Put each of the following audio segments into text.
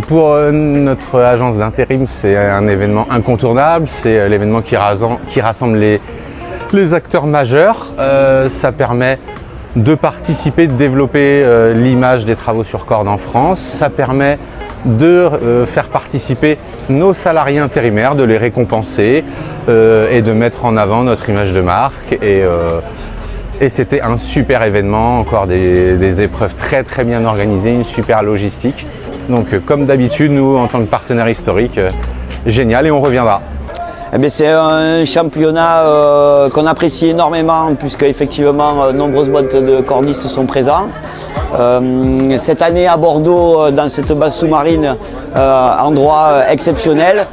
Pour notre agence d'intérim, c'est un événement incontournable, c'est l'événement qui rassemble les acteurs majeurs. Ça permet de participer, de développer l'image des travaux sur corde en France. Ça permet de faire participer nos salariés intérimaires, de les récompenser et de mettre en avant notre image de marque. Et c'était un super événement, encore des épreuves très bien organisées, une super logistique. Donc comme d'habitude, nous en tant que partenaire historique, génial et on reviendra. C'est un championnat qu'on apprécie énormément puisque effectivement nombreuses boîtes de cordistes sont présents. Cette année à Bordeaux, dans cette base sous-marine, endroit exceptionnel,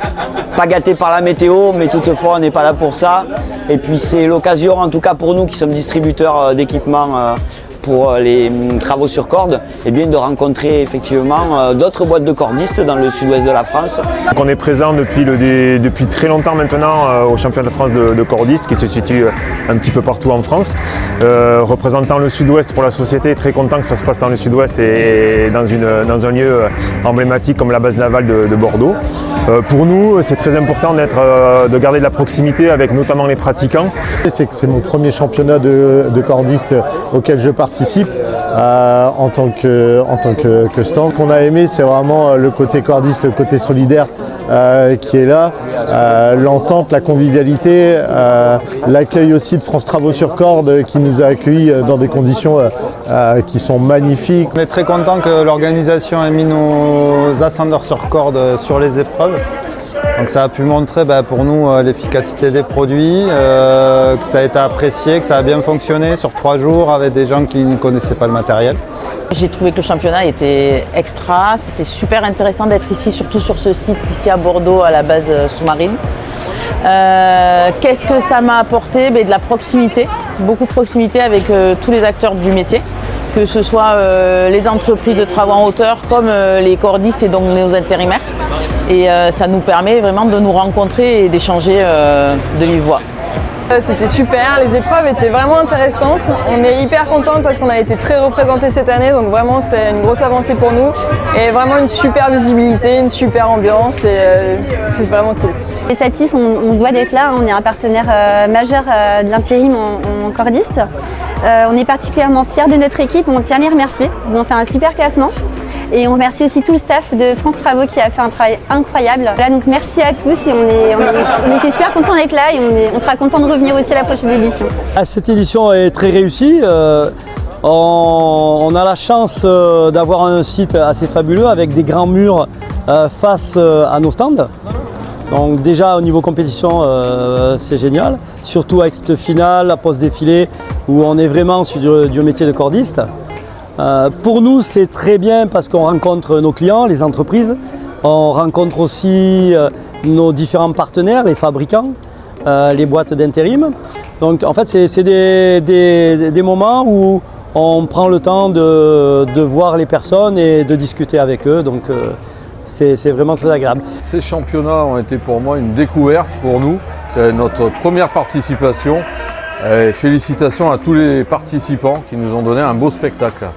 pas gâté par la météo, mais toutefois on n'est pas là pour ça. Et puis c'est l'occasion, en tout cas pour nous qui sommes distributeurs d'équipements pour les travaux sur corde, de rencontrer effectivement d'autres boîtes de cordistes dans le sud-ouest de la France. Donc on est présent depuis très longtemps maintenant au championnat de France de cordistes qui se situe un petit peu partout en France. Représentant le sud-ouest pour la société, très content que ça se passe dans le sud-ouest et dans un lieu emblématique comme la base navale de Bordeaux. Pour nous, c'est très important de garder de la proximité avec notamment les pratiquants. C'est mon premier championnat de cordistes auquel je participe en tant que stand. Ce qu'on a aimé, c'est vraiment le côté cordiste, le côté solidaire qui est là, l'entente, la convivialité, l'accueil aussi de France Travaux sur Corde qui nous a accueillis dans des conditions qui sont magnifiques. On est très content que l'organisation ait mis nos ascendeurs sur corde sur les épreuves. Donc ça a pu montrer pour nous l'efficacité des produits, que ça a été apprécié, que ça a bien fonctionné sur 3 jours avec des gens qui ne connaissaient pas le matériel. J'ai trouvé que le championnat était extra, c'était super intéressant d'être ici, surtout sur ce site ici à Bordeaux à la base sous-marine. Qu'est-ce que ça m'a apporté? De la proximité, beaucoup de proximité avec tous les acteurs du métier, que ce soit les entreprises de travaux en hauteur comme les cordistes et donc nos intérimaires. Et ça nous permet vraiment de nous rencontrer et d'échanger de vive voix. C'était super, les épreuves étaient vraiment intéressantes. On est hyper contente parce qu'on a été très représentés cette année, donc vraiment c'est une grosse avancée pour nous. Et vraiment une super visibilité, une super ambiance et c'est vraiment cool. Les Satis, on se doit d'être là, on est un partenaire majeur de l'intérim en cordiste. On est particulièrement fiers de notre équipe, on tient à les remercier, ils ont fait un super classement. Et on remercie aussi tout le staff de France Travaux qui a fait un travail incroyable. Voilà, donc merci à tous et on était super contents d'être là et on sera contents de revenir aussi à la prochaine édition. Cette édition est très réussie. On a la chance d'avoir un site assez fabuleux avec des grands murs face à nos stands. Donc déjà au niveau compétition, c'est génial. Surtout avec cette finale, la pause défilé, où on est vraiment sur du métier de cordiste. Pour nous, c'est très bien parce qu'on rencontre nos clients, les entreprises. On rencontre aussi nos différents partenaires, les fabricants, les boîtes d'intérim. Donc en fait, c'est des moments où on prend le temps de voir les personnes et de discuter avec eux. Donc c'est vraiment très agréable. Ces championnats ont été pour moi une découverte pour nous. C'est notre première participation. Félicitations à tous les participants qui nous ont donné un beau spectacle.